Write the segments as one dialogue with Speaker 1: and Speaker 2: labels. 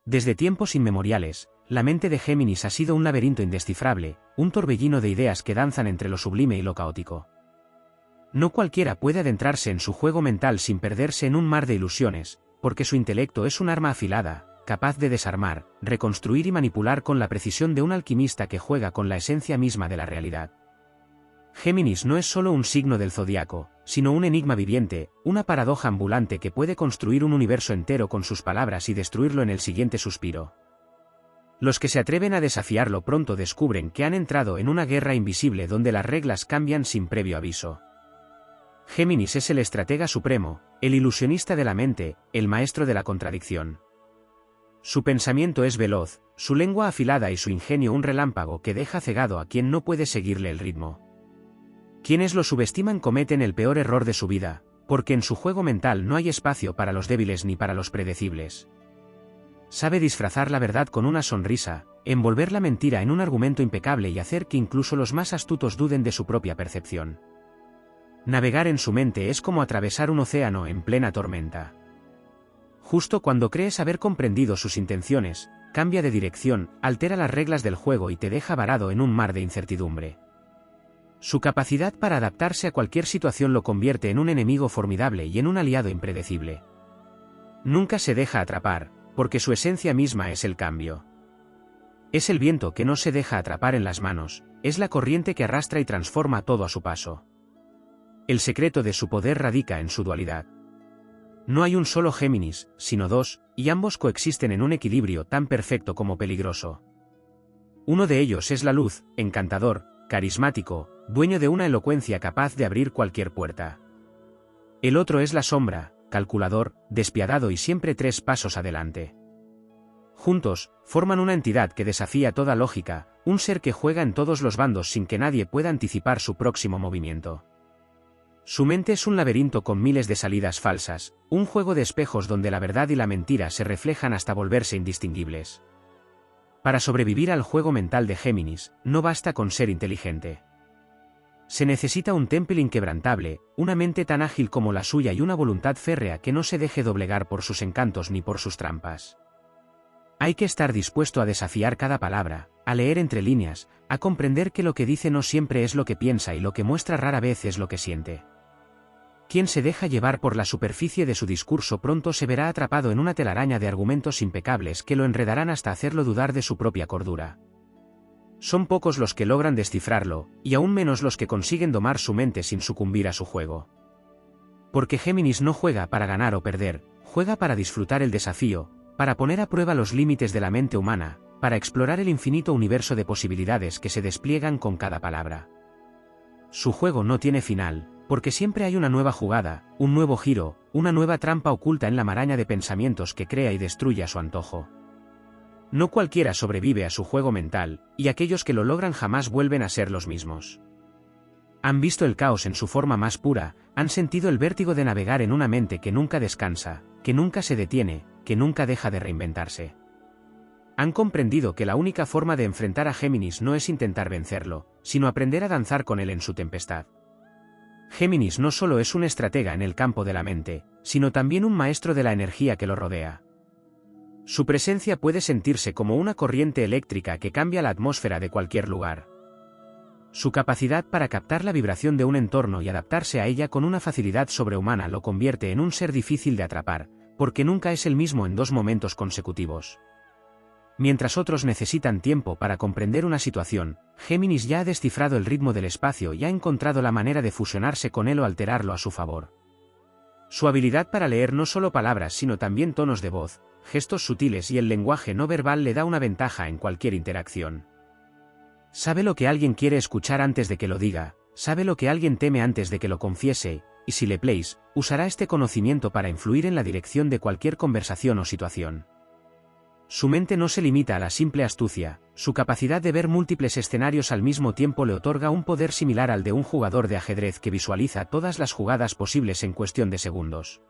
Speaker 1: Desde tiempos inmemoriales, la mente de Géminis ha sido un laberinto indescifrable, un torbellino de ideas que danzan entre lo sublime y lo caótico. No cualquiera puede adentrarse en su juego mental sin perderse en un mar de ilusiones, porque su intelecto es un arma afilada, capaz de desarmar, reconstruir y manipular con la precisión de un alquimista que juega con la esencia misma de la realidad. Géminis no es solo un signo del zodiaco, sino un enigma viviente, una paradoja ambulante que puede construir un universo entero con sus palabras y destruirlo en el siguiente suspiro. Los que se atreven a desafiarlo pronto descubren que han entrado en una guerra invisible donde las reglas cambian sin previo aviso. Géminis es el estratega supremo, el ilusionista de la mente, el maestro de la contradicción. Su pensamiento es veloz, su lengua afilada y su ingenio un relámpago que deja cegado a quien no puede seguirle el ritmo. Quienes lo subestiman cometen el peor error de su vida, porque en su juego mental no hay espacio para los débiles ni para los predecibles. Sabe disfrazar la verdad con una sonrisa, envolver la mentira en un argumento impecable y hacer que incluso los más astutos duden de su propia percepción. Navegar en su mente es como atravesar un océano en plena tormenta. Justo cuando crees haber comprendido sus intenciones, cambia de dirección, altera las reglas del juego y te deja varado en un mar de incertidumbre. Su capacidad para adaptarse a cualquier situación lo convierte en un enemigo formidable y en un aliado impredecible. Nunca se deja atrapar, porque su esencia misma es el cambio. Es el viento que no se deja atrapar en las manos, es la corriente que arrastra y transforma todo a su paso. El secreto de su poder radica en su dualidad. No hay un solo Géminis, sino dos, y ambos coexisten en un equilibrio tan perfecto como peligroso. Uno de ellos es la luz, encantador, carismático, dueño de una elocuencia capaz de abrir cualquier puerta. El otro es la sombra, calculador, despiadado y siempre 3 pasos adelante. Juntos, forman una entidad que desafía toda lógica, un ser que juega en todos los bandos sin que nadie pueda anticipar su próximo movimiento. Su mente es un laberinto con miles de salidas falsas, un juego de espejos donde la verdad y la mentira se reflejan hasta volverse indistinguibles. Para sobrevivir al juego mental de Géminis, no basta con ser inteligente. Se necesita un temple inquebrantable, una mente tan ágil como la suya y una voluntad férrea que no se deje doblegar por sus encantos ni por sus trampas. Hay que estar dispuesto a desafiar cada palabra, a leer entre líneas, a comprender que lo que dice no siempre es lo que piensa y lo que muestra rara vez es lo que siente. Quien se deja llevar por la superficie de su discurso pronto se verá atrapado en una telaraña de argumentos impecables que lo enredarán hasta hacerlo dudar de su propia cordura. Son pocos los que logran descifrarlo, y aún menos los que consiguen domar su mente sin sucumbir a su juego. Porque Géminis no juega para ganar o perder, juega para disfrutar el desafío, para poner a prueba los límites de la mente humana, para explorar el infinito universo de posibilidades que se despliegan con cada palabra. Su juego no tiene final, porque siempre hay una nueva jugada, un nuevo giro, una nueva trampa oculta en la maraña de pensamientos que crea y destruye a su antojo. No cualquiera sobrevive a su juego mental, y aquellos que lo logran jamás vuelven a ser los mismos. Han visto el caos en su forma más pura, han sentido el vértigo de navegar en una mente que nunca descansa, que nunca se detiene, que nunca deja de reinventarse. Han comprendido que la única forma de enfrentar a Géminis no es intentar vencerlo, sino aprender a danzar con él en su tempestad. Géminis no solo es un estratega en el campo de la mente, sino también un maestro de la energía que lo rodea. Su presencia puede sentirse como una corriente eléctrica que cambia la atmósfera de cualquier lugar. Su capacidad para captar la vibración de un entorno y adaptarse a ella con una facilidad sobrehumana lo convierte en un ser difícil de atrapar, porque nunca es el mismo en 2 momentos consecutivos. Mientras otros necesitan tiempo para comprender una situación, Géminis ya ha descifrado el ritmo del espacio y ha encontrado la manera de fusionarse con él o alterarlo a su favor. Su habilidad para leer no solo palabras sino también tonos de voz, gestos sutiles y el lenguaje no verbal le da una ventaja en cualquier interacción. Sabe lo que alguien quiere escuchar antes de que lo diga, sabe lo que alguien teme antes de que lo confiese, y si le place, usará este conocimiento para influir en la dirección de cualquier conversación o situación. Su mente no se limita a la simple astucia, su capacidad de ver múltiples escenarios al mismo tiempo le otorga un poder similar al de un jugador de ajedrez que visualiza todas las jugadas posibles en cuestión de segundos.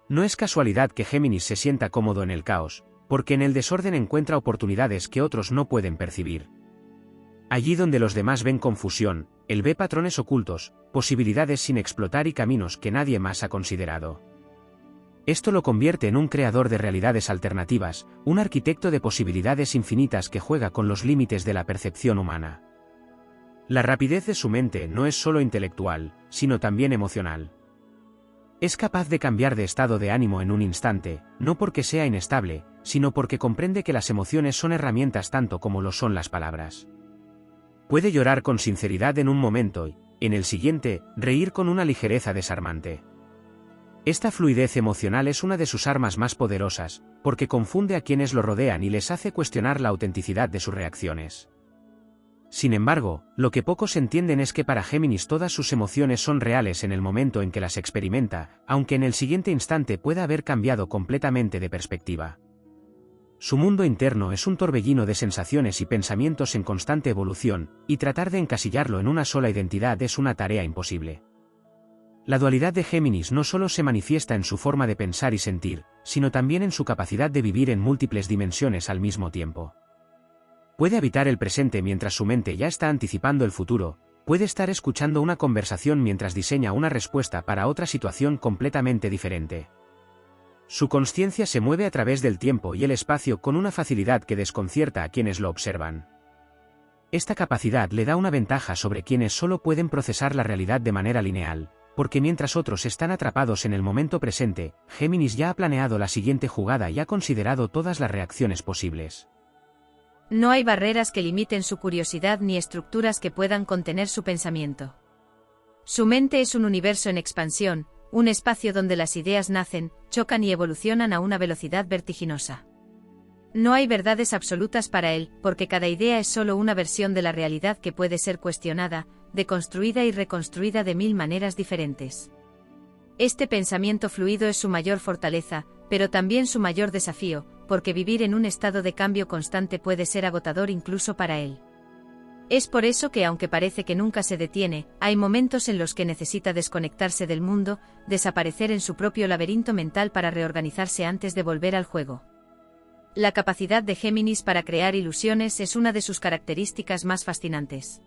Speaker 1: No es casualidad que Géminis se sienta cómodo en el caos, porque en el desorden encuentra oportunidades que otros no pueden percibir. Allí donde los demás ven confusión, él ve patrones ocultos, posibilidades sin explotar y caminos que nadie más ha considerado. Esto lo convierte en un creador de realidades alternativas, un arquitecto de posibilidades infinitas que juega con los límites de la percepción humana. La rapidez de su mente no es solo intelectual, sino también emocional. Es capaz de cambiar de estado de ánimo en un instante, no porque sea inestable, sino porque comprende que las emociones son herramientas tanto como lo son las palabras. Puede llorar con sinceridad en un momento y, en el siguiente, reír con una ligereza desarmante. Esta fluidez emocional es una de sus armas más poderosas, porque confunde a quienes lo rodean y les hace cuestionar la autenticidad de sus reacciones. Sin embargo, lo que pocos entienden es que para Géminis todas sus emociones son reales en el momento en que las experimenta, aunque en el siguiente instante pueda haber cambiado completamente de perspectiva. Su mundo interno es un torbellino de sensaciones y pensamientos en constante evolución, y tratar de encasillarlo en una sola identidad es una tarea imposible. La dualidad de Géminis no solo se manifiesta en su forma de pensar y sentir, sino también en su capacidad de vivir en múltiples dimensiones al mismo tiempo. Puede habitar el presente mientras su mente ya está anticipando el futuro, puede estar escuchando una conversación mientras diseña una respuesta para otra situación completamente diferente. Su consciencia se mueve a través del tiempo y el espacio con una facilidad que desconcierta a quienes lo observan. Esta capacidad le da una ventaja sobre quienes solo pueden procesar la realidad de manera lineal, porque mientras otros están atrapados en el momento presente, Géminis ya ha planeado la siguiente jugada y ha considerado todas las reacciones posibles.
Speaker 2: No hay barreras que limiten su curiosidad ni estructuras que puedan contener su pensamiento. Su mente es un universo en expansión, un espacio donde las ideas nacen, chocan y evolucionan a una velocidad vertiginosa. No hay verdades absolutas para él, porque cada idea es solo una versión de la realidad que puede ser cuestionada, deconstruida y reconstruida de mil maneras diferentes. Este pensamiento fluido es su mayor fortaleza, pero también su mayor desafío, porque vivir en un estado de cambio constante puede ser agotador incluso para él. Es por eso que aunque parece que nunca se detiene, hay momentos en los que necesita desconectarse del mundo, desaparecer en su propio laberinto mental para reorganizarse antes de volver al juego. La capacidad de Géminis para crear ilusiones es una de sus características más fascinantes.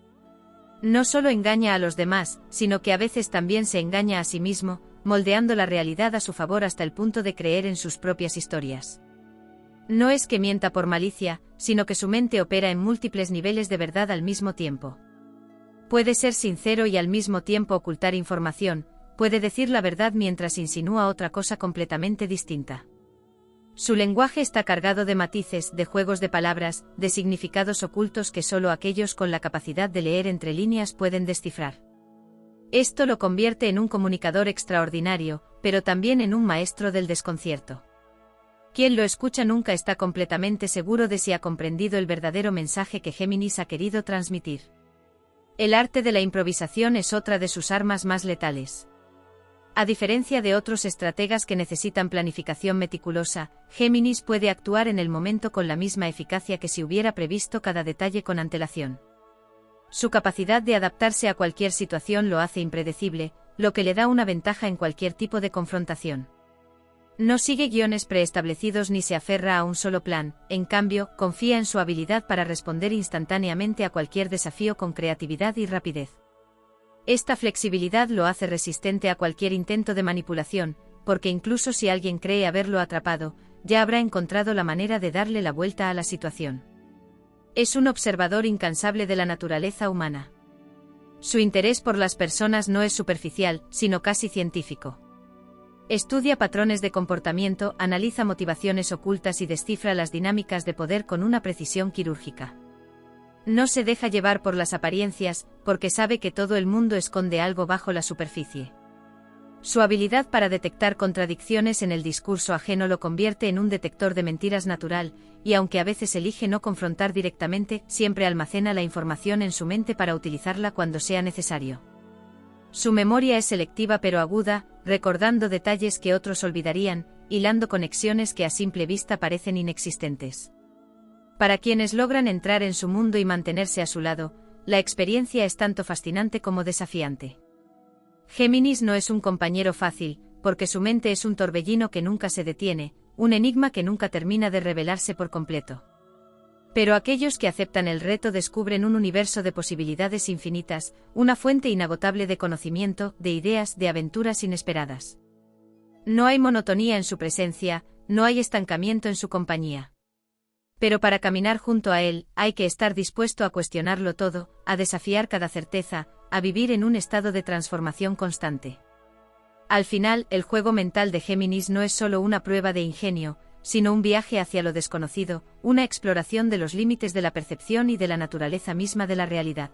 Speaker 2: No solo engaña a los demás, sino que a veces también se engaña a sí mismo, moldeando la realidad a su favor hasta el punto de creer en sus propias historias. No es que mienta por malicia, sino que su mente opera en múltiples niveles de verdad al mismo tiempo. Puede ser sincero y al mismo tiempo ocultar información, puede decir la verdad mientras insinúa otra cosa completamente distinta. Su lenguaje está cargado de matices, de juegos de palabras, de significados ocultos que solo aquellos con la capacidad de leer entre líneas pueden descifrar. Esto lo convierte en un comunicador extraordinario, pero también en un maestro del desconcierto. Quien lo escucha nunca está completamente seguro de si ha comprendido el verdadero mensaje que Géminis ha querido transmitir. El arte de la improvisación es otra de sus armas más letales. A diferencia de otros estrategas que necesitan planificación meticulosa, Géminis puede actuar en el momento con la misma eficacia que si hubiera previsto cada detalle con antelación. Su capacidad de adaptarse a cualquier situación lo hace impredecible, lo que le da una ventaja en cualquier tipo de confrontación. No sigue guiones preestablecidos ni se aferra a un solo plan, en cambio, confía en su habilidad para responder instantáneamente a cualquier desafío con creatividad y rapidez. Esta flexibilidad lo hace resistente a cualquier intento de manipulación, porque incluso si alguien cree haberlo atrapado, ya habrá encontrado la manera de darle la vuelta a la situación. Es un observador incansable de la naturaleza humana. Su interés por las personas no es superficial, sino casi científico. Estudia patrones de comportamiento, analiza motivaciones ocultas y descifra las dinámicas de poder con una precisión quirúrgica. No se deja llevar por las apariencias, porque sabe que todo el mundo esconde algo bajo la superficie. Su habilidad para detectar contradicciones en el discurso ajeno lo convierte en un detector de mentiras natural, y aunque a veces elige no confrontar directamente, siempre almacena la información en su mente para utilizarla cuando sea necesario. Su memoria es selectiva pero aguda, recordando detalles que otros olvidarían, hilando conexiones que a simple vista parecen inexistentes. Para quienes logran entrar en su mundo y mantenerse a su lado, la experiencia es tanto fascinante como desafiante. Géminis no es un compañero fácil, porque su mente es un torbellino que nunca se detiene, un enigma que nunca termina de revelarse por completo. Pero aquellos que aceptan el reto descubren un universo de posibilidades infinitas, una fuente inagotable de conocimiento, de ideas, de aventuras inesperadas. No hay monotonía en su presencia, no hay estancamiento en su compañía. Pero para caminar junto a él, hay que estar dispuesto a cuestionarlo todo, a desafiar cada certeza, a vivir en un estado de transformación constante. Al final, el juego mental de Géminis no es solo una prueba de ingenio, sino un viaje hacia lo desconocido, una exploración de los límites de la percepción y de la naturaleza misma de la realidad.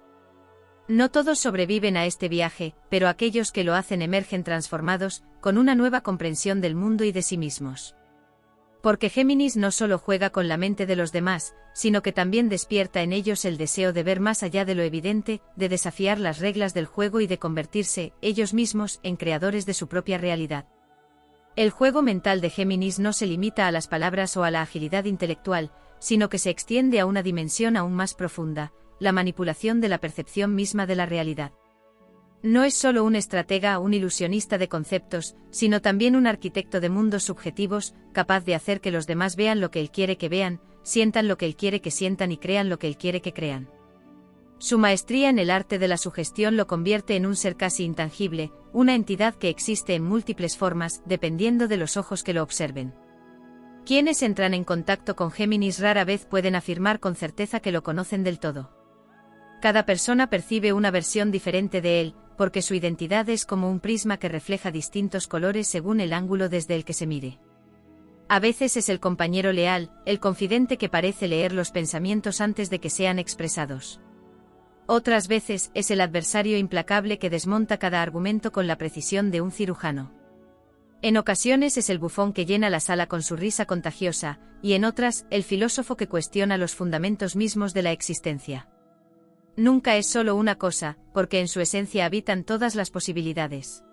Speaker 2: No todos sobreviven a este viaje, pero aquellos que lo hacen emergen transformados, con una nueva comprensión del mundo y de sí mismos. Porque Géminis no solo juega con la mente de los demás, sino que también despierta en ellos el deseo de ver más allá de lo evidente, de desafiar las reglas del juego y de convertirse, ellos mismos, en creadores de su propia realidad. El juego mental de Géminis no se limita a las palabras o a la agilidad intelectual, sino que se extiende a una dimensión aún más profunda, la manipulación de la percepción misma de la realidad. No es solo un estratega o un ilusionista de conceptos, sino también un arquitecto de mundos subjetivos, capaz de hacer que los demás vean lo que él quiere que vean, sientan lo que él quiere que sientan y crean lo que él quiere que crean. Su maestría en el arte de la sugestión lo convierte en un ser casi intangible, una entidad que existe en múltiples formas, dependiendo de los ojos que lo observen. Quienes entran en contacto con Géminis rara vez pueden afirmar con certeza que lo conocen del todo. Cada persona percibe una versión diferente de él, porque su identidad es como un prisma que refleja distintos colores según el ángulo desde el que se mire. A veces es el compañero leal, el confidente que parece leer los pensamientos antes de que sean expresados. Otras veces es el adversario implacable que desmonta cada argumento con la precisión de un cirujano. En ocasiones es el bufón que llena la sala con su risa contagiosa, y en otras, el filósofo que cuestiona los fundamentos mismos de la existencia. Nunca es solo una cosa, porque en su esencia habitan todas las posibilidades.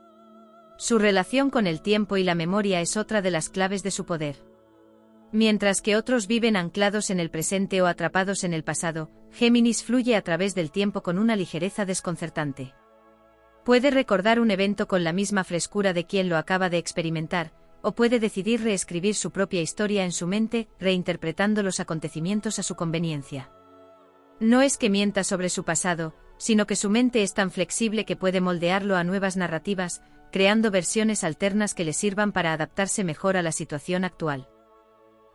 Speaker 2: Su relación con el tiempo y la memoria es otra de las claves de su poder. Mientras que otros viven anclados en el presente o atrapados en el pasado, Géminis fluye a través del tiempo con una ligereza desconcertante. Puede recordar un evento con la misma frescura de quien lo acaba de experimentar, o puede decidir reescribir su propia historia en su mente, reinterpretando los acontecimientos a su conveniencia. No es que mienta sobre su pasado, sino que su mente es tan flexible que puede moldearlo a nuevas narrativas, creando versiones alternas que le sirvan para adaptarse mejor a la situación actual.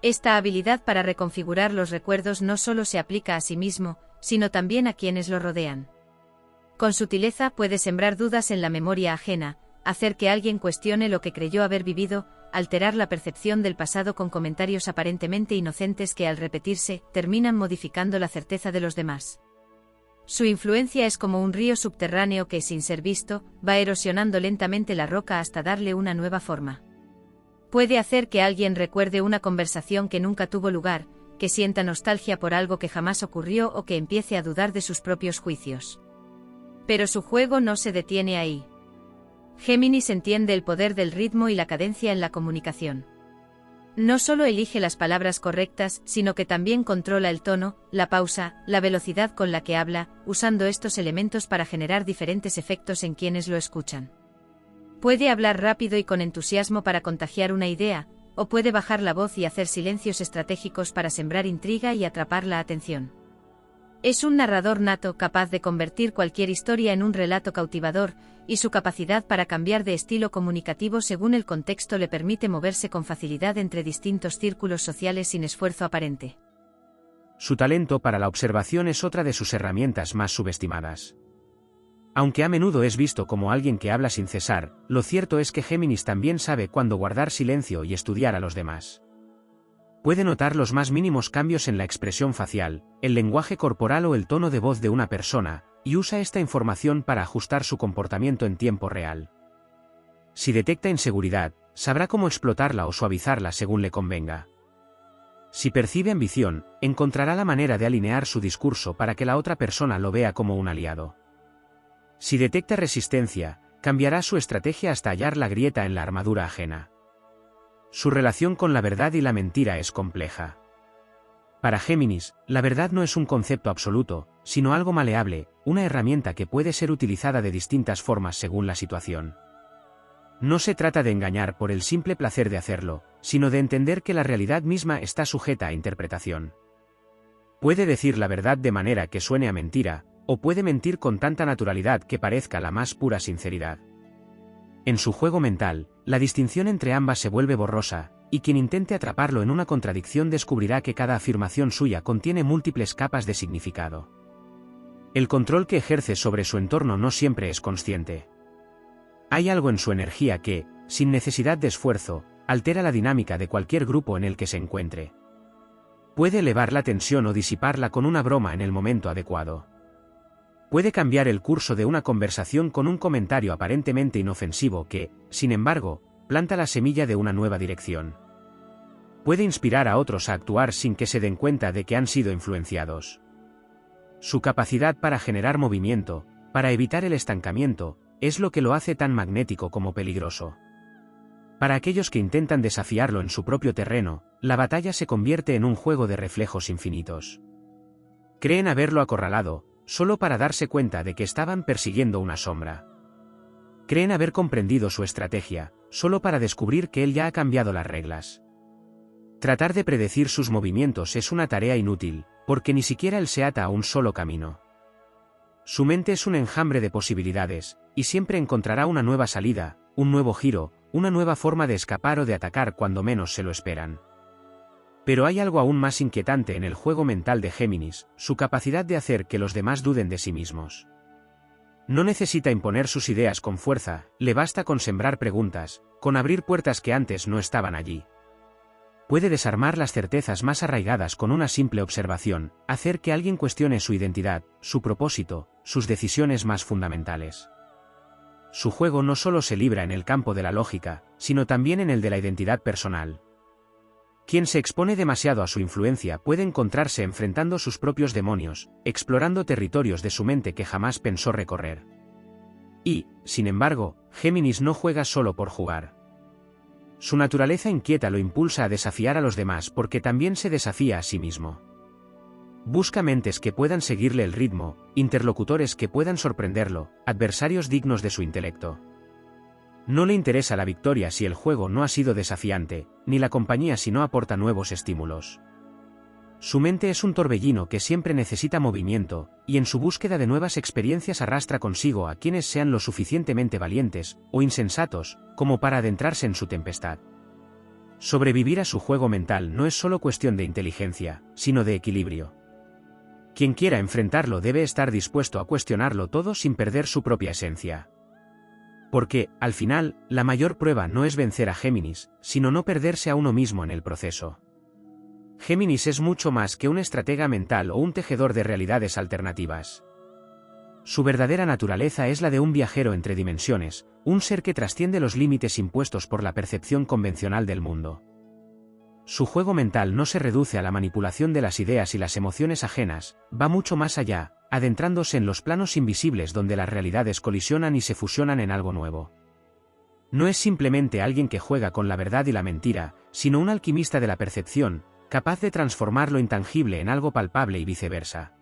Speaker 2: Esta habilidad para reconfigurar los recuerdos no solo se aplica a sí mismo, sino también a quienes lo rodean. Con sutileza puede sembrar dudas en la memoria ajena, hacer que alguien cuestione lo que creyó haber vivido, alterar la percepción del pasado con comentarios aparentemente inocentes que al repetirse, terminan modificando la certeza de los demás. Su influencia es como un río subterráneo que, sin ser visto, va erosionando lentamente la roca hasta darle una nueva forma. Puede hacer que alguien recuerde una conversación que nunca tuvo lugar, que sienta nostalgia por algo que jamás ocurrió o que empiece a dudar de sus propios juicios. Pero su juego no se detiene ahí. Géminis entiende el poder del ritmo y la cadencia en la comunicación. No solo elige las palabras correctas, sino que también controla el tono, la pausa, la velocidad con la que habla, usando estos elementos para generar diferentes efectos en quienes lo escuchan. Puede hablar rápido y con entusiasmo para contagiar una idea, o puede bajar la voz y hacer silencios estratégicos para sembrar intriga y atrapar la atención. Es un narrador nato capaz de convertir cualquier historia en un relato cautivador, y su capacidad para cambiar de estilo comunicativo según el contexto le permite moverse con facilidad entre distintos círculos sociales sin esfuerzo aparente.
Speaker 1: Su talento para la observación es otra de sus herramientas más subestimadas. Aunque a menudo es visto como alguien que habla sin cesar, lo cierto es que Géminis también sabe cuándo guardar silencio y estudiar a los demás. Puede notar los más mínimos cambios en la expresión facial, el lenguaje corporal o el tono de voz de una persona, y usa esta información para ajustar su comportamiento en tiempo real. Si detecta inseguridad, sabrá cómo explotarla o suavizarla según le convenga. Si percibe ambición, encontrará la manera de alinear su discurso para que la otra persona lo vea como un aliado. Si detecta resistencia, cambiará su estrategia hasta hallar la grieta en la armadura ajena. Su relación con la verdad y la mentira es compleja. Para Géminis, la verdad no es un concepto absoluto, sino algo maleable, una herramienta que puede ser utilizada de distintas formas según la situación. No se trata de engañar por el simple placer de hacerlo, sino de entender que la realidad misma está sujeta a interpretación. Puede decir la verdad de manera que suene a mentira, o puede mentir con tanta naturalidad que parezca la más pura sinceridad. En su juego mental, la distinción entre ambas se vuelve borrosa, y quien intente atraparlo en una contradicción descubrirá que cada afirmación suya contiene múltiples capas de significado. El control que ejerce sobre su entorno no siempre es consciente. Hay algo en su energía que, sin necesidad de esfuerzo, altera la dinámica de cualquier grupo en el que se encuentre. Puede elevar la tensión o disiparla con una broma en el momento adecuado. Puede cambiar el curso de una conversación con un comentario aparentemente inofensivo que, sin embargo, planta la semilla de una nueva dirección. Puede inspirar a otros a actuar sin que se den cuenta de que han sido influenciados. Su capacidad para generar movimiento, para evitar el estancamiento, es lo que lo hace tan magnético como peligroso. Para aquellos que intentan desafiarlo en su propio terreno, la batalla se convierte en un juego de reflejos infinitos. Creen haberlo acorralado, solo para darse cuenta de que estaban persiguiendo una sombra. Creen haber comprendido su estrategia, solo para descubrir que él ya ha cambiado las reglas. Tratar de predecir sus movimientos es una tarea inútil, porque ni siquiera él se ata a un solo camino. Su mente es un enjambre de posibilidades, y siempre encontrará una nueva salida, un nuevo giro, una nueva forma de escapar o de atacar cuando menos se lo esperan. Pero hay algo aún más inquietante en el juego mental de Géminis, su capacidad de hacer que los demás duden de sí mismos. No necesita imponer sus ideas con fuerza, le basta con sembrar preguntas, con abrir puertas que antes no estaban allí. Puede desarmar las certezas más arraigadas con una simple observación, hacer que alguien cuestione su identidad, su propósito, sus decisiones más fundamentales. Su juego no solo se libra en el campo de la lógica, sino también en el de la identidad personal. Quien se expone demasiado a su influencia puede encontrarse enfrentando sus propios demonios, explorando territorios de su mente que jamás pensó recorrer. Y, sin embargo, Géminis no juega solo por jugar. Su naturaleza inquieta lo impulsa a desafiar a los demás porque también se desafía a sí mismo. Busca mentes que puedan seguirle el ritmo, interlocutores que puedan sorprenderlo, adversarios dignos de su intelecto. No le interesa la victoria si el juego no ha sido desafiante, ni la compañía si no aporta nuevos estímulos. Su mente es un torbellino que siempre necesita movimiento, y en su búsqueda de nuevas experiencias arrastra consigo a quienes sean lo suficientemente valientes, o insensatos, como para adentrarse en su tempestad. Sobrevivir a su juego mental no es solo cuestión de inteligencia, sino de equilibrio. Quien quiera enfrentarlo debe estar dispuesto a cuestionarlo todo sin perder su propia esencia. Porque, al final, la mayor prueba no es vencer a Géminis, sino no perderse a uno mismo en el proceso. Géminis es mucho más que un estratega mental o un tejedor de realidades alternativas. Su verdadera naturaleza es la de un viajero entre dimensiones, un ser que trasciende los límites impuestos por la percepción convencional del mundo. Su juego mental no se reduce a la manipulación de las ideas y las emociones ajenas, va mucho más allá, adentrándose en los planos invisibles donde las realidades colisionan y se fusionan en algo nuevo. No es simplemente alguien que juega con la verdad y la mentira, sino un alquimista de la percepción, capaz de transformar lo intangible en algo palpable y viceversa.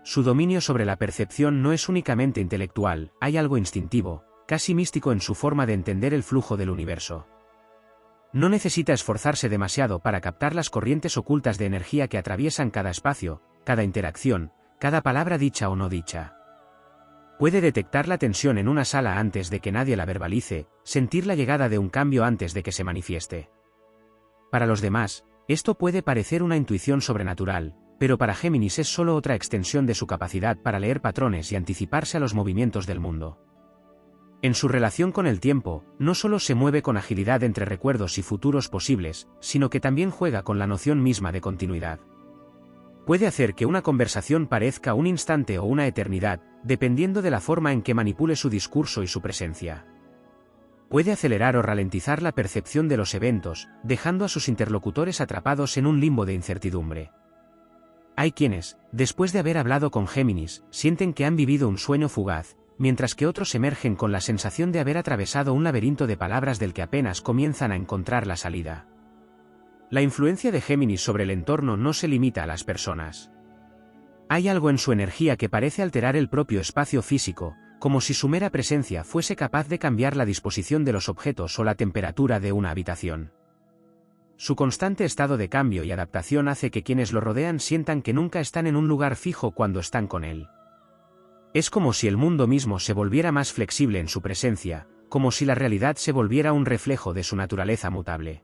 Speaker 1: Su dominio sobre la percepción no es únicamente intelectual, hay algo instintivo, casi místico en su forma de entender el flujo del universo. No necesita esforzarse demasiado para captar las corrientes ocultas de energía que atraviesan cada espacio, cada interacción, cada palabra dicha o no dicha. Puede detectar la tensión en una sala antes de que nadie la verbalice, sentir la llegada de un cambio antes de que se manifieste. Para los demás, esto puede parecer una intuición sobrenatural, pero para Géminis es solo otra extensión de su capacidad para leer patrones y anticiparse a los movimientos del mundo. En su relación con el tiempo, no solo se mueve con agilidad entre recuerdos y futuros posibles, sino que también juega con la noción misma de continuidad. Puede hacer que una conversación parezca un instante o una eternidad, dependiendo de la forma en que manipule su discurso y su presencia. Puede acelerar o ralentizar la percepción de los eventos, dejando a sus interlocutores atrapados en un limbo de incertidumbre. Hay quienes, después de haber hablado con Géminis, sienten que han vivido un sueño fugaz, mientras que otros emergen con la sensación de haber atravesado un laberinto de palabras del que apenas comienzan a encontrar la salida. La influencia de Géminis sobre el entorno no se limita a las personas. Hay algo en su energía que parece alterar el propio espacio físico, como si su mera presencia fuese capaz de cambiar la disposición de los objetos o la temperatura de una habitación. Su constante estado de cambio y adaptación hace que quienes lo rodean sientan que nunca están en un lugar fijo cuando están con él. Es como si el mundo mismo se volviera más flexible en su presencia, como si la realidad se volviera un reflejo de su naturaleza mutable.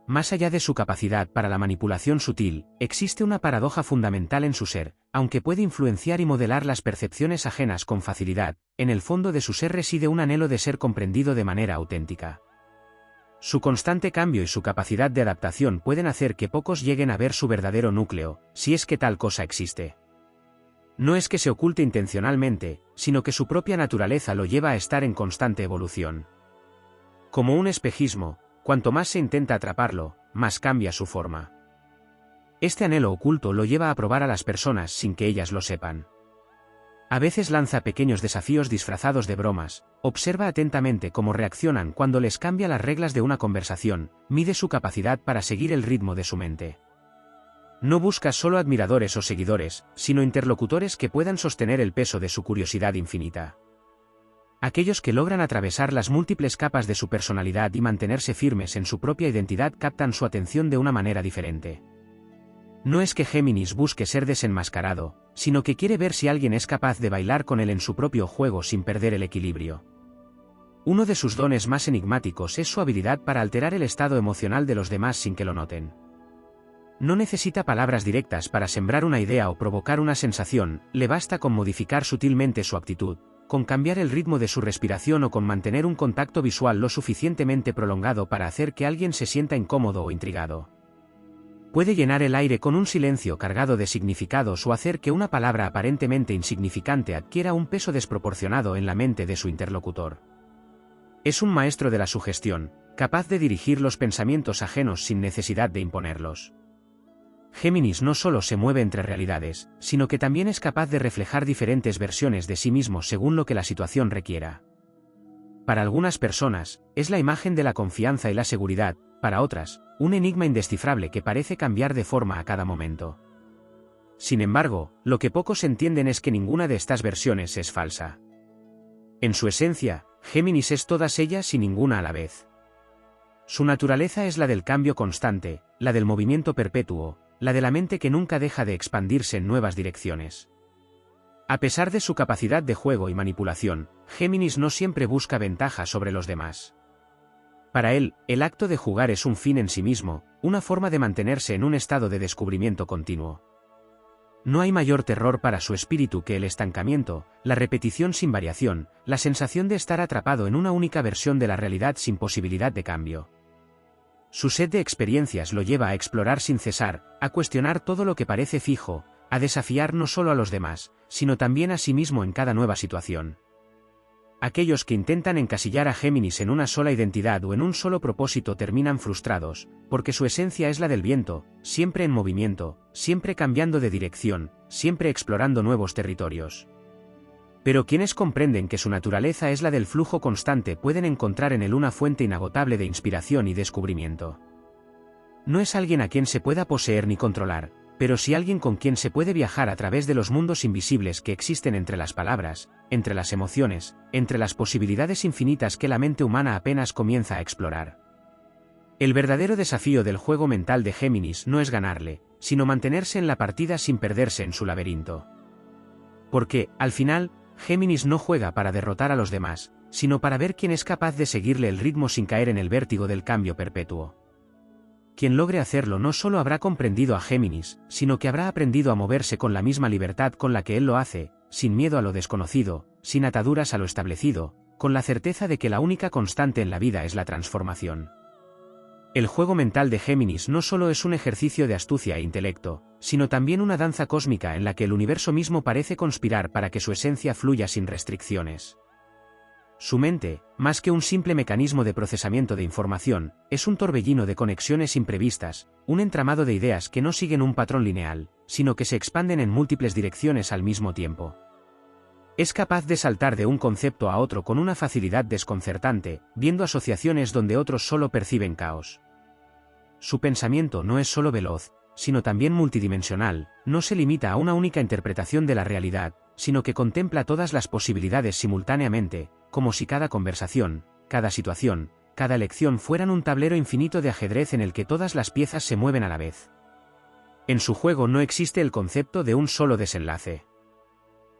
Speaker 1: Más allá de su capacidad para la manipulación sutil, existe una paradoja fundamental en su ser. Aunque puede influenciar y modelar las percepciones ajenas con facilidad, en el fondo de su ser reside un anhelo de ser comprendido de manera auténtica. Su constante cambio y su capacidad de adaptación pueden hacer que pocos lleguen a ver su verdadero núcleo, si es que tal cosa existe. No es que se oculte intencionalmente, sino que su propia naturaleza lo lleva a estar en constante evolución. Como un espejismo, cuanto más se intenta atraparlo, más cambia su forma. Este anhelo oculto lo lleva a probar a las personas sin que ellas lo sepan. A veces lanza pequeños desafíos disfrazados de bromas, observa atentamente cómo reaccionan cuando les cambia las reglas de una conversación, mide su capacidad para seguir el ritmo de su mente. No busca solo admiradores o seguidores, sino interlocutores que puedan sostener el peso de su curiosidad infinita. Aquellos que logran atravesar las múltiples capas de su personalidad y mantenerse firmes en su propia identidad captan su atención de una manera diferente. No es que Géminis busque ser desenmascarado, sino que quiere ver si alguien es capaz de bailar con él en su propio juego sin perder el equilibrio. Uno de sus dones más enigmáticos es su habilidad para alterar el estado emocional de los demás sin que lo noten. No necesita palabras directas para sembrar una idea o provocar una sensación, le basta con modificar sutilmente su actitud, con cambiar el ritmo de su respiración o con mantener un contacto visual lo suficientemente prolongado para hacer que alguien se sienta incómodo o intrigado. Puede llenar el aire con un silencio cargado de significados o hacer que una palabra aparentemente insignificante adquiera un peso desproporcionado en la mente de su interlocutor. Es un maestro de la sugestión, capaz de dirigir los pensamientos ajenos sin necesidad de imponerlos. Géminis no solo se mueve entre realidades, sino que también es capaz de reflejar diferentes versiones de sí mismo según lo que la situación requiera. Para algunas personas, es la imagen de la confianza y la seguridad, para otras, un enigma indescifrable que parece cambiar de forma a cada momento. Sin embargo, lo que pocos entienden es que ninguna de estas versiones es falsa. En su esencia, Géminis es todas ellas y ninguna a la vez. Su naturaleza es la del cambio constante, la del movimiento perpetuo, la de la mente que nunca deja de expandirse en nuevas direcciones. A pesar de su capacidad de juego y manipulación, Géminis no siempre busca ventaja sobre los demás. Para él, el acto de jugar es un fin en sí mismo, una forma de mantenerse en un estado de descubrimiento continuo. No hay mayor terror para su espíritu que el estancamiento, la repetición sin variación, la sensación de estar atrapado en una única versión de la realidad sin posibilidad de cambio. Su sed de experiencias lo lleva a explorar sin cesar, a cuestionar todo lo que parece fijo, a desafiar no solo a los demás, sino también a sí mismo en cada nueva situación. Aquellos que intentan encasillar a Géminis en una sola identidad o en un solo propósito terminan frustrados, porque su esencia es la del viento, siempre en movimiento, siempre cambiando de dirección, siempre explorando nuevos territorios. Pero quienes comprenden que su naturaleza es la del flujo constante pueden encontrar en él una fuente inagotable de inspiración y descubrimiento. No es alguien a quien se pueda poseer ni controlar, pero sí alguien con quien se puede viajar a través de los mundos invisibles que existen entre las palabras, entre las emociones, entre las posibilidades infinitas que la mente humana apenas comienza a explorar. El verdadero desafío del juego mental de Géminis no es ganarle, sino mantenerse en la partida sin perderse en su laberinto. Porque, al final, Géminis no juega para derrotar a los demás, sino para ver quién es capaz de seguirle el ritmo sin caer en el vértigo del cambio perpetuo. Quien logre hacerlo no solo habrá comprendido a Géminis, sino que habrá aprendido a moverse con la misma libertad con la que él lo hace, sin miedo a lo desconocido, sin ataduras a lo establecido, con la certeza de que la única constante en la vida es la transformación. El juego mental de Géminis no solo es un ejercicio de astucia e intelecto, sino también una danza cósmica en la que el universo mismo parece conspirar para que su esencia fluya sin restricciones. Su mente, más que un simple mecanismo de procesamiento de información, es un torbellino de conexiones imprevistas, un entramado de ideas que no siguen un patrón lineal, sino que se expanden en múltiples direcciones al mismo tiempo. Es capaz de saltar de un concepto a otro con una facilidad desconcertante, viendo asociaciones donde otros solo perciben caos. Su pensamiento no es solo veloz, sino también multidimensional, no se limita a una única interpretación de la realidad, sino que contempla todas las posibilidades simultáneamente, como si cada conversación, cada situación, cada elección fueran un tablero infinito de ajedrez en el que todas las piezas se mueven a la vez. En su juego no existe el concepto de un solo desenlace.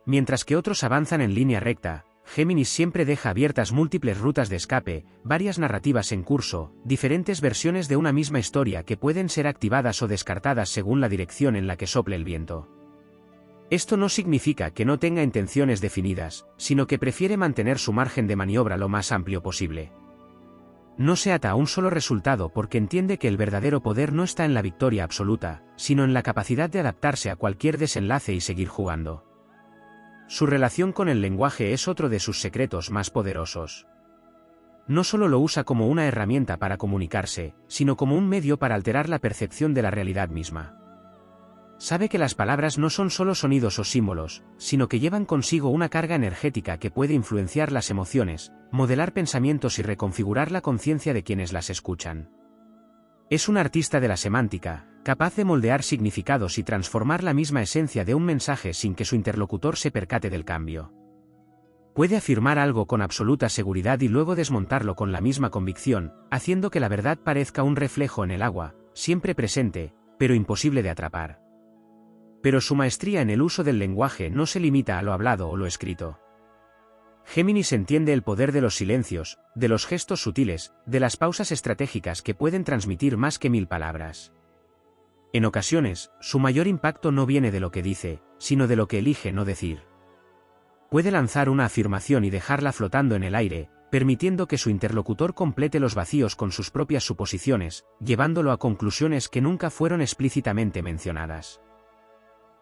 Speaker 1: Mientras que otros avanzan en línea recta, Géminis siempre deja abiertas múltiples rutas de escape, varias narrativas en curso, diferentes versiones de una misma historia que pueden ser activadas o descartadas según la dirección en la que sople el viento. Esto no significa que no tenga intenciones definidas, sino que prefiere mantener su margen de maniobra lo más amplio posible. No se ata a un solo resultado porque entiende que el verdadero poder no está en la victoria absoluta, sino en la capacidad de adaptarse a cualquier desenlace y seguir jugando. Su relación con el lenguaje es otro de sus secretos más poderosos. No solo lo usa como una herramienta para comunicarse, sino como un medio para alterar la percepción de la realidad misma. Sabe que las palabras no son solo sonidos o símbolos, sino que llevan consigo una carga energética que puede influenciar las emociones, modelar pensamientos y reconfigurar la conciencia de quienes las escuchan. Es un artista de la semántica, capaz de moldear significados y transformar la misma esencia de un mensaje sin que su interlocutor se percate del cambio. Puede afirmar algo con absoluta seguridad y luego desmontarlo con la misma convicción, haciendo que la verdad parezca un reflejo en el agua, siempre presente, pero imposible de atrapar. Pero su maestría en el uso del lenguaje no se limita a lo hablado o lo escrito. Géminis entiende el poder de los silencios, de los gestos sutiles, de las pausas estratégicas que pueden transmitir más que 1000 palabras. En ocasiones, su mayor impacto no viene de lo que dice, sino de lo que elige no decir. Puede lanzar una afirmación y dejarla flotando en el aire, permitiendo que su interlocutor complete los vacíos con sus propias suposiciones, llevándolo a conclusiones que nunca fueron explícitamente mencionadas.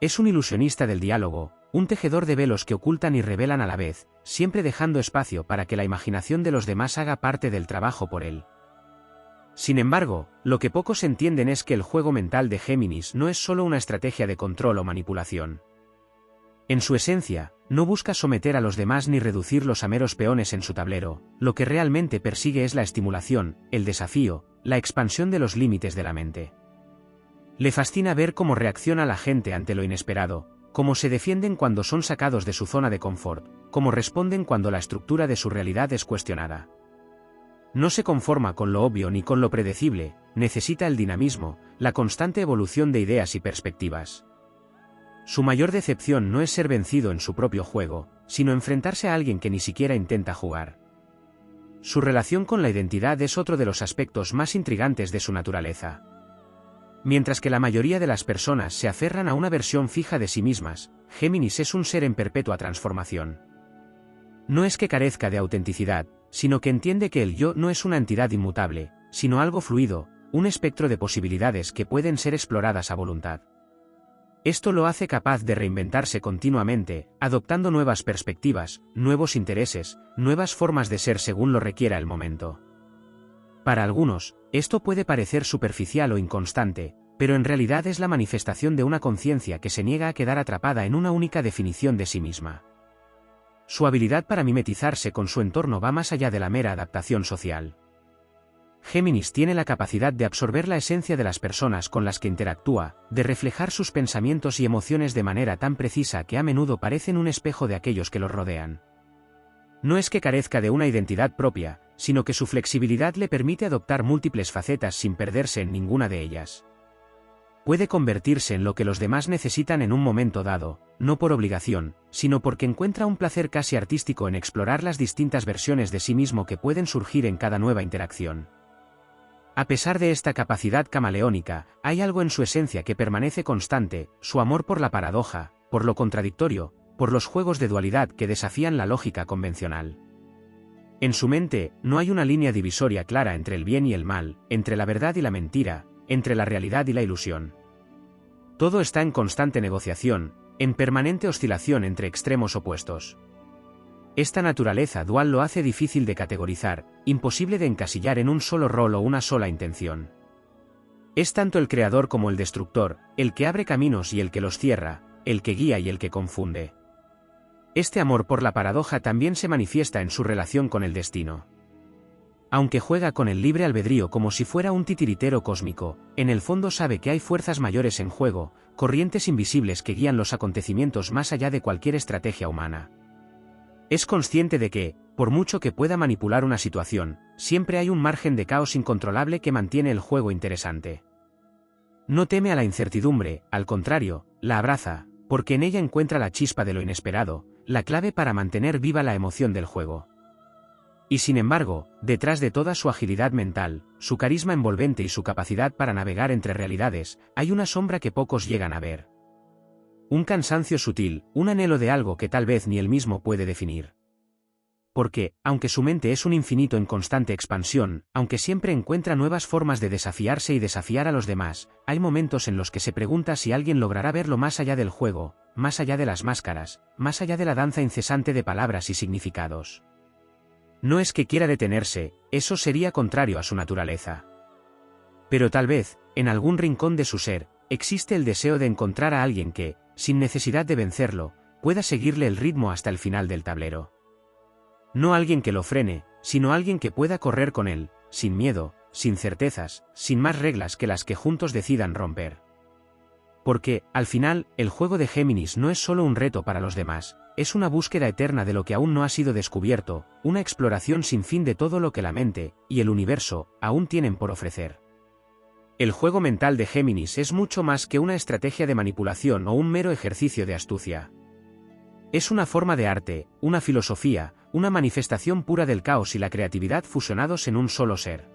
Speaker 1: Es un ilusionista del diálogo, un tejedor de velos que ocultan y revelan a la vez, siempre dejando espacio para que la imaginación de los demás haga parte del trabajo por él. Sin embargo, lo que pocos entienden es que el juego mental de Géminis no es solo una estrategia de control o manipulación. En su esencia, no busca someter a los demás ni reducirlos a meros peones en su tablero, lo que realmente persigue es la estimulación, el desafío, la expansión de los límites de la mente. Le fascina ver cómo reacciona la gente ante lo inesperado, cómo se defienden cuando son sacados de su zona de confort, cómo responden cuando la estructura de su realidad es cuestionada. No se conforma con lo obvio ni con lo predecible, necesita el dinamismo, la constante evolución de ideas y perspectivas. Su mayor decepción no es ser vencido en su propio juego, sino enfrentarse a alguien que ni siquiera intenta jugar. Su relación con la identidad es otro de los aspectos más intrigantes de su naturaleza. Mientras que la mayoría de las personas se aferran a una versión fija de sí mismas, Géminis es un ser en perpetua transformación. No es que carezca de autenticidad, sino que entiende que el yo no es una entidad inmutable, sino algo fluido, un espectro de posibilidades que pueden ser exploradas a voluntad. Esto lo hace capaz de reinventarse continuamente, adoptando nuevas perspectivas, nuevos intereses, nuevas formas de ser según lo requiera el momento. Para algunos, esto puede parecer superficial o inconstante, pero en realidad es la manifestación de una conciencia que se niega a quedar atrapada en una única definición de sí misma. Su habilidad para mimetizarse con su entorno va más allá de la mera adaptación social. Géminis tiene la capacidad de absorber la esencia de las personas con las que interactúa, de reflejar sus pensamientos y emociones de manera tan precisa que a menudo parecen un espejo de aquellos que los rodean. No es que carezca de una identidad propia, sino que su flexibilidad le permite adoptar múltiples facetas sin perderse en ninguna de ellas. Puede convertirse en lo que los demás necesitan en un momento dado, no por obligación, sino porque encuentra un placer casi artístico en explorar las distintas versiones de sí mismo que pueden surgir en cada nueva interacción. A pesar de esta capacidad camaleónica, hay algo en su esencia que permanece constante, su amor por la paradoja, por lo contradictorio, por los juegos de dualidad que desafían la lógica convencional. En su mente, no hay una línea divisoria clara entre el bien y el mal, entre la verdad y la mentira, entre la realidad y la ilusión. Todo está en constante negociación, en permanente oscilación entre extremos opuestos. Esta naturaleza dual lo hace difícil de categorizar, imposible de encasillar en un solo rol o una sola intención. Es tanto el creador como el destructor, el que abre caminos y el que los cierra, el que guía y el que confunde. Este amor por la paradoja también se manifiesta en su relación con el destino. Aunque juega con el libre albedrío como si fuera un titiritero cósmico, en el fondo sabe que hay fuerzas mayores en juego, corrientes invisibles que guían los acontecimientos más allá de cualquier estrategia humana. Es consciente de que, por mucho que pueda manipular una situación, siempre hay un margen de caos incontrolable que mantiene el juego interesante. No teme a la incertidumbre, al contrario, la abraza, porque en ella encuentra la chispa de lo inesperado, la clave para mantener viva la emoción del juego. Y sin embargo, detrás de toda su agilidad mental, su carisma envolvente y su capacidad para navegar entre realidades, hay una sombra que pocos llegan a ver. Un cansancio sutil, un anhelo de algo que tal vez ni él mismo puede definir. Porque, aunque su mente es un infinito en constante expansión, aunque siempre encuentra nuevas formas de desafiarse y desafiar a los demás, hay momentos en los que se pregunta si alguien logrará verlo más allá del juego, más allá de las máscaras, más allá de la danza incesante de palabras y significados. No es que quiera detenerse, eso sería contrario a su naturaleza. Pero tal vez, en algún rincón de su ser, existe el deseo de encontrar a alguien que, sin necesidad de vencerlo, pueda seguirle el ritmo hasta el final del tablero. No alguien que lo frene, sino alguien que pueda correr con él, sin miedo, sin certezas, sin más reglas que las que juntos decidan romper. Porque, al final, el juego de Géminis no es solo un reto para los demás, es una búsqueda eterna de lo que aún no ha sido descubierto, una exploración sin fin de todo lo que la mente, y el universo, aún tienen por ofrecer. El juego mental de Géminis es mucho más que una estrategia de manipulación o un mero ejercicio de astucia. Es una forma de arte, una filosofía, una manifestación pura del caos y la creatividad fusionados en un solo ser.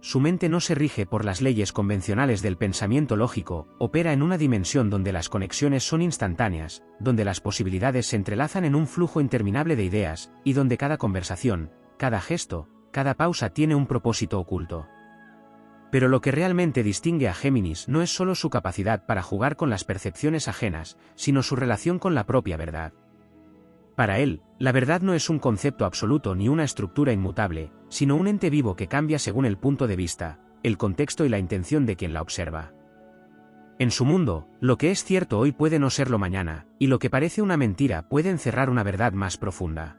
Speaker 1: Su mente no se rige por las leyes convencionales del pensamiento lógico, opera en una dimensión donde las conexiones son instantáneas, donde las posibilidades se entrelazan en un flujo interminable de ideas, y donde cada conversación, cada gesto, cada pausa tiene un propósito oculto. Pero lo que realmente distingue a Géminis no es solo su capacidad para jugar con las percepciones ajenas, sino su relación con la propia verdad. Para él, la verdad no es un concepto absoluto ni una estructura inmutable, sino un ente vivo que cambia según el punto de vista, el contexto y la intención de quien la observa. En su mundo, lo que es cierto hoy puede no serlo mañana, y lo que parece una mentira puede encerrar una verdad más profunda.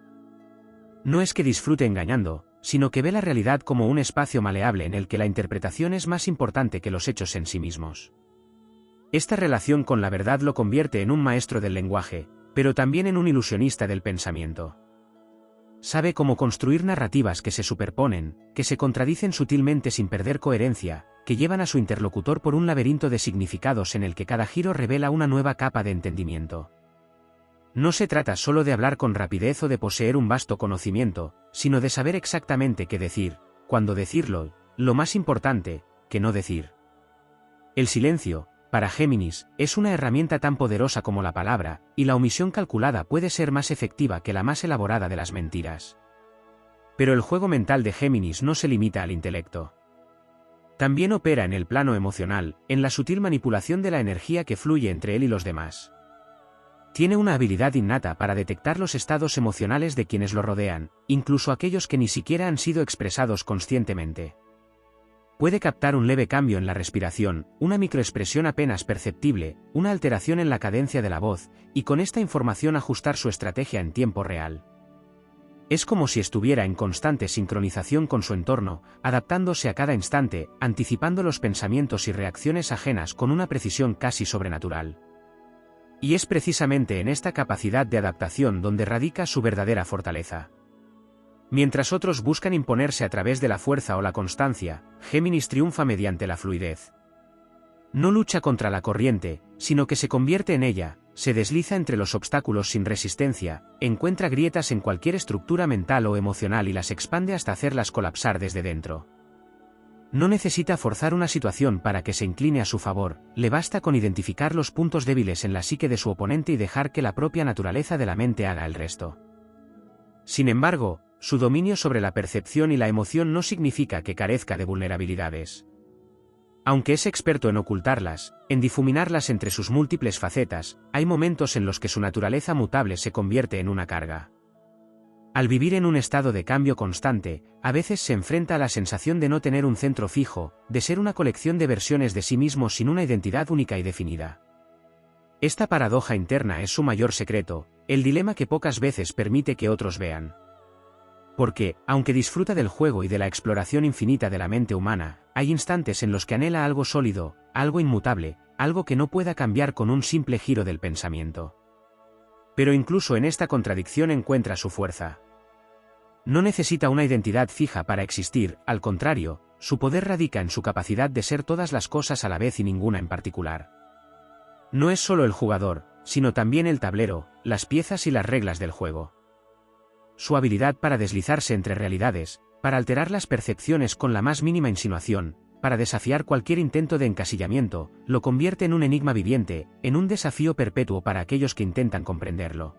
Speaker 1: No es que disfrute engañando, sino que ve la realidad como un espacio maleable en el que la interpretación es más importante que los hechos en sí mismos. Esta relación con la verdad lo convierte en un maestro del lenguaje, pero también en un ilusionista del pensamiento. Sabe cómo construir narrativas que se superponen, que se contradicen sutilmente sin perder coherencia, que llevan a su interlocutor por un laberinto de significados en el que cada giro revela una nueva capa de entendimiento. No se trata solo de hablar con rapidez o de poseer un vasto conocimiento, sino de saber exactamente qué decir, cuándo decirlo, lo más importante, qué no decir. El silencio, para Géminis, es una herramienta tan poderosa como la palabra, y la omisión calculada puede ser más efectiva que la más elaborada de las mentiras. Pero el juego mental de Géminis no se limita al intelecto. También opera en el plano emocional, en la sutil manipulación de la energía que fluye entre él y los demás. Tiene una habilidad innata para detectar los estados emocionales de quienes lo rodean, incluso aquellos que ni siquiera han sido expresados conscientemente. Puede captar un leve cambio en la respiración, una microexpresión apenas perceptible, una alteración en la cadencia de la voz, y con esta información ajustar su estrategia en tiempo real. Es como si estuviera en constante sincronización con su entorno, adaptándose a cada instante, anticipando los pensamientos y reacciones ajenas con una precisión casi sobrenatural. Y es precisamente en esta capacidad de adaptación donde radica su verdadera fortaleza. Mientras otros buscan imponerse a través de la fuerza o la constancia, Géminis triunfa mediante la fluidez. No lucha contra la corriente, sino que se convierte en ella, se desliza entre los obstáculos sin resistencia, encuentra grietas en cualquier estructura mental o emocional y las expande hasta hacerlas colapsar desde dentro. No necesita forzar una situación para que se incline a su favor, le basta con identificar los puntos débiles en la psique de su oponente y dejar que la propia naturaleza de la mente haga el resto. Sin embargo, su dominio sobre la percepción y la emoción no significa que carezca de vulnerabilidades. Aunque es experto en ocultarlas, en difuminarlas entre sus múltiples facetas, hay momentos en los que su naturaleza mutable se convierte en una carga. Al vivir en un estado de cambio constante, a veces se enfrenta a la sensación de no tener un centro fijo, de ser una colección de versiones de sí mismo sin una identidad única y definida. Esta paradoja interna es su mayor secreto, el dilema que pocas veces permite que otros vean. Porque, aunque disfruta del juego y de la exploración infinita de la mente humana, hay instantes en los que anhela algo sólido, algo inmutable, algo que no pueda cambiar con un simple giro del pensamiento. Pero incluso en esta contradicción encuentra su fuerza. No necesita una identidad fija para existir, al contrario, su poder radica en su capacidad de ser todas las cosas a la vez y ninguna en particular. No es solo el jugador, sino también el tablero, las piezas y las reglas del juego. Su habilidad para deslizarse entre realidades, para alterar las percepciones con la más mínima insinuación, para desafiar cualquier intento de encasillamiento, lo convierte en un enigma viviente, en un desafío perpetuo para aquellos que intentan comprenderlo.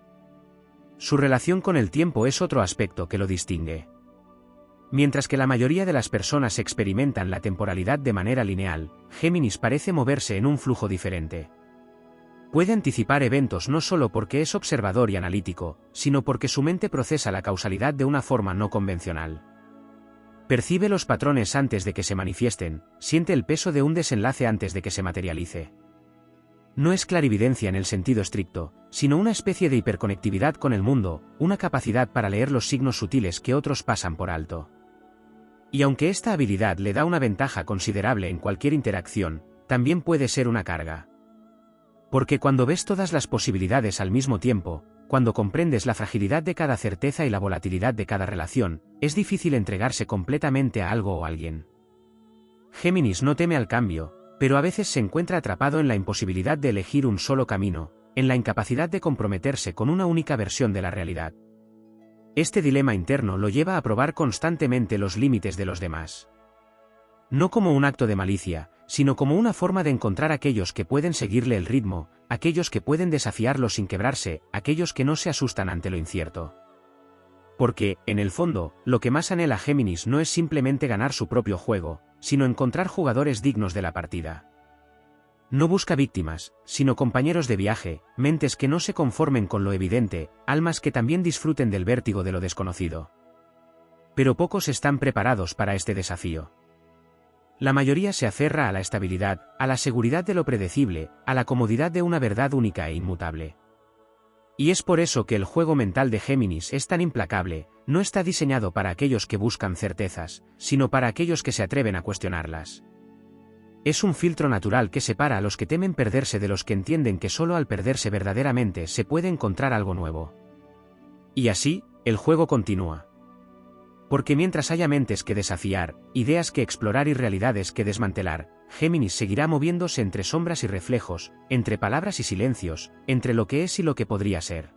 Speaker 1: Su relación con el tiempo es otro aspecto que lo distingue. Mientras que la mayoría de las personas experimentan la temporalidad de manera lineal, Géminis parece moverse en un flujo diferente. Puede anticipar eventos no solo porque es observador y analítico, sino porque su mente procesa la causalidad de una forma no convencional. Percibe los patrones antes de que se manifiesten, siente el peso de un desenlace antes de que se materialice. No es clarividencia en el sentido estricto, sino una especie de hiperconectividad con el mundo, una capacidad para leer los signos sutiles que otros pasan por alto. Y aunque esta habilidad le da una ventaja considerable en cualquier interacción, también puede ser una carga. Porque cuando ves todas las posibilidades al mismo tiempo, cuando comprendes la fragilidad de cada certeza y la volatilidad de cada relación, es difícil entregarse completamente a algo o alguien. Géminis no teme al cambio, pero a veces se encuentra atrapado en la imposibilidad de elegir un solo camino, en la incapacidad de comprometerse con una única versión de la realidad. Este dilema interno lo lleva a probar constantemente los límites de los demás. No como un acto de malicia, sino como una forma de encontrar aquellos que pueden seguirle el ritmo, aquellos que pueden desafiarlo sin quebrarse, aquellos que no se asustan ante lo incierto. Porque, en el fondo, lo que más anhela Géminis no es simplemente ganar su propio juego, sino encontrar jugadores dignos de la partida. No busca víctimas, sino compañeros de viaje, mentes que no se conformen con lo evidente, almas que también disfruten del vértigo de lo desconocido. Pero pocos están preparados para este desafío. La mayoría se aferra a la estabilidad, a la seguridad de lo predecible, a la comodidad de una verdad única e inmutable. Y es por eso que el juego mental de Géminis es tan implacable, no está diseñado para aquellos que buscan certezas, sino para aquellos que se atreven a cuestionarlas. Es un filtro natural que separa a los que temen perderse de los que entienden que solo al perderse verdaderamente se puede encontrar algo nuevo. Y así, el juego continúa. Porque mientras haya mentes que desafiar, ideas que explorar y realidades que desmantelar, Géminis seguirá moviéndose entre sombras y reflejos, entre palabras y silencios, entre lo que es y lo que podría ser.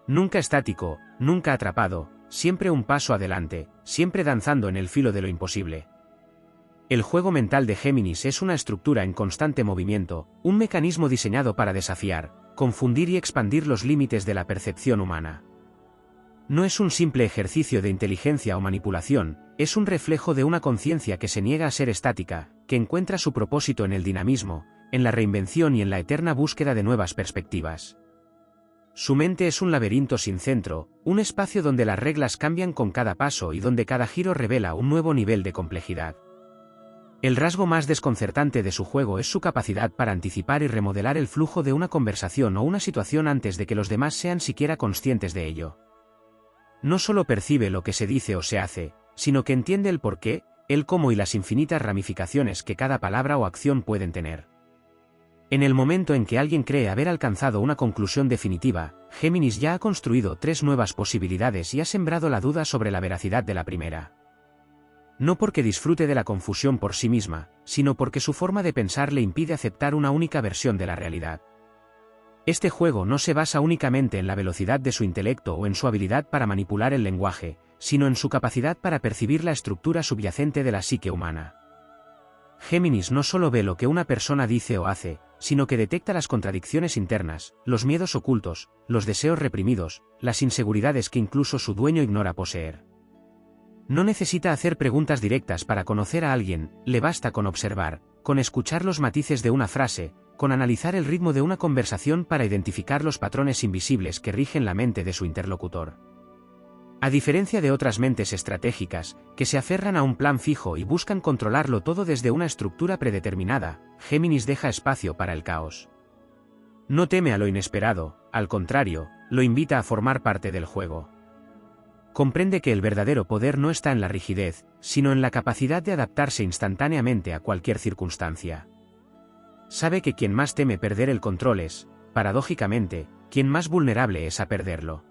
Speaker 1: Nunca estático, nunca atrapado, siempre un paso adelante, siempre danzando en el filo de lo imposible. El juego mental de Géminis es una estructura en constante movimiento, un mecanismo diseñado para desafiar, confundir y expandir los límites de la percepción humana. No es un simple ejercicio de inteligencia o manipulación, es un reflejo de una conciencia que se niega a ser estática, que encuentra su propósito en el dinamismo, en la reinvención y en la eterna búsqueda de nuevas perspectivas. Su mente es un laberinto sin centro, un espacio donde las reglas cambian con cada paso y donde cada giro revela un nuevo nivel de complejidad. El rasgo más desconcertante de su juego es su capacidad para anticipar y remodelar el flujo de una conversación o una situación antes de que los demás sean siquiera conscientes de ello. No solo percibe lo que se dice o se hace, sino que entiende el porqué, el cómo y las infinitas ramificaciones que cada palabra o acción pueden tener. En el momento en que alguien cree haber alcanzado una conclusión definitiva, Géminis ya ha construido 3 nuevas posibilidades y ha sembrado la duda sobre la veracidad de la primera. No porque disfrute de la confusión por sí misma, sino porque su forma de pensar le impide aceptar una única versión de la realidad. Este juego no se basa únicamente en la velocidad de su intelecto o en su habilidad para manipular el lenguaje, sino en su capacidad para percibir la estructura subyacente de la psique humana. Géminis no solo ve lo que una persona dice o hace, sino que detecta las contradicciones internas, los miedos ocultos, los deseos reprimidos, las inseguridades que incluso su dueño ignora poseer. No necesita hacer preguntas directas para conocer a alguien, le basta con observar, con escuchar los matices de una frase, con analizar el ritmo de una conversación para identificar los patrones invisibles que rigen la mente de su interlocutor. A diferencia de otras mentes estratégicas, que se aferran a un plan fijo y buscan controlarlo todo desde una estructura predeterminada, Géminis deja espacio para el caos. No teme a lo inesperado, al contrario, lo invita a formar parte del juego. Comprende que el verdadero poder no está en la rigidez, sino en la capacidad de adaptarse instantáneamente a cualquier circunstancia. Sabe que quien más teme perder el control es, paradójicamente, quien más vulnerable es a perderlo.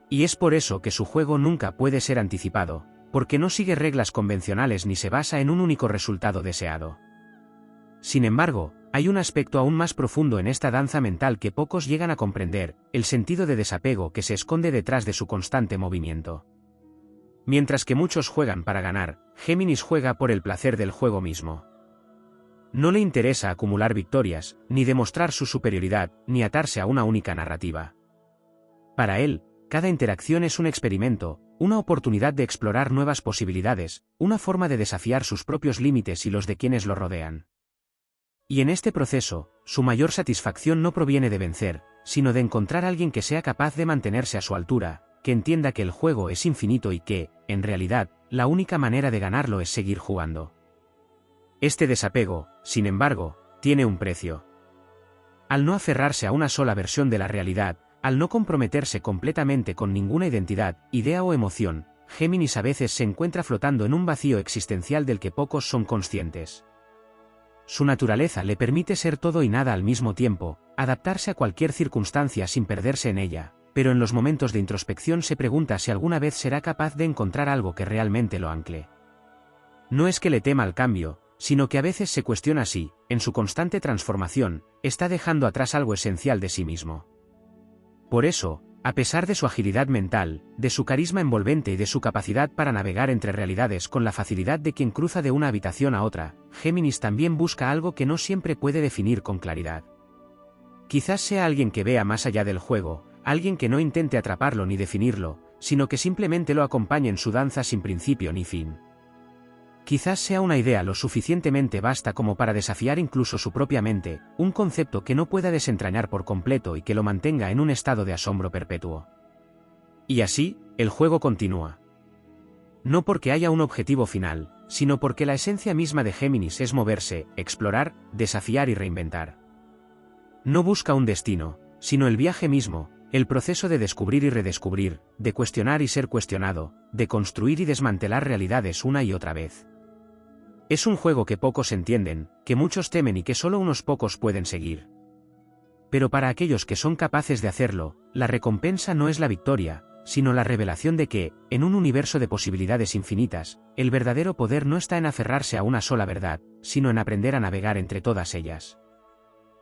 Speaker 1: Y es por eso que su juego nunca puede ser anticipado, porque no sigue reglas convencionales ni se basa en un único resultado deseado. Sin embargo, hay un aspecto aún más profundo en esta danza mental que pocos llegan a comprender, el sentido de desapego que se esconde detrás de su constante movimiento. Mientras que muchos juegan para ganar, Géminis juega por el placer del juego mismo. No le interesa acumular victorias, ni demostrar su superioridad, ni atarse a una única narrativa. Para él, cada interacción es un experimento, una oportunidad de explorar nuevas posibilidades, una forma de desafiar sus propios límites y los de quienes lo rodean. Y en este proceso, su mayor satisfacción no proviene de vencer, sino de encontrar a alguien que sea capaz de mantenerse a su altura, que entienda que el juego es infinito y que, en realidad, la única manera de ganarlo es seguir jugando. Este desapego, sin embargo, tiene un precio. Al no aferrarse a una sola versión de la realidad, al no comprometerse completamente con ninguna identidad, idea o emoción, Géminis a veces se encuentra flotando en un vacío existencial del que pocos son conscientes. Su naturaleza le permite ser todo y nada al mismo tiempo, adaptarse a cualquier circunstancia sin perderse en ella, pero en los momentos de introspección se pregunta si alguna vez será capaz de encontrar algo que realmente lo ancle. No es que le tema al cambio, sino que a veces se cuestiona si, en su constante transformación, está dejando atrás algo esencial de sí mismo. Por eso, a pesar de su agilidad mental, de su carisma envolvente y de su capacidad para navegar entre realidades con la facilidad de quien cruza de una habitación a otra, Géminis también busca algo que no siempre puede definir con claridad. Quizás sea alguien que vea más allá del juego, alguien que no intente atraparlo ni definirlo, sino que simplemente lo acompañe en su danza sin principio ni fin. Quizás sea una idea lo suficientemente vasta como para desafiar incluso su propia mente, un concepto que no pueda desentrañar por completo y que lo mantenga en un estado de asombro perpetuo. Y así, el juego continúa. No porque haya un objetivo final, sino porque la esencia misma de Géminis es moverse, explorar, desafiar y reinventar. No busca un destino, sino el viaje mismo, el proceso de descubrir y redescubrir, de cuestionar y ser cuestionado, de construir y desmantelar realidades una y otra vez. Es un juego que pocos entienden, que muchos temen y que solo unos pocos pueden seguir. Pero para aquellos que son capaces de hacerlo, la recompensa no es la victoria, sino la revelación de que, en un universo de posibilidades infinitas, el verdadero poder no está en aferrarse a una sola verdad, sino en aprender a navegar entre todas ellas.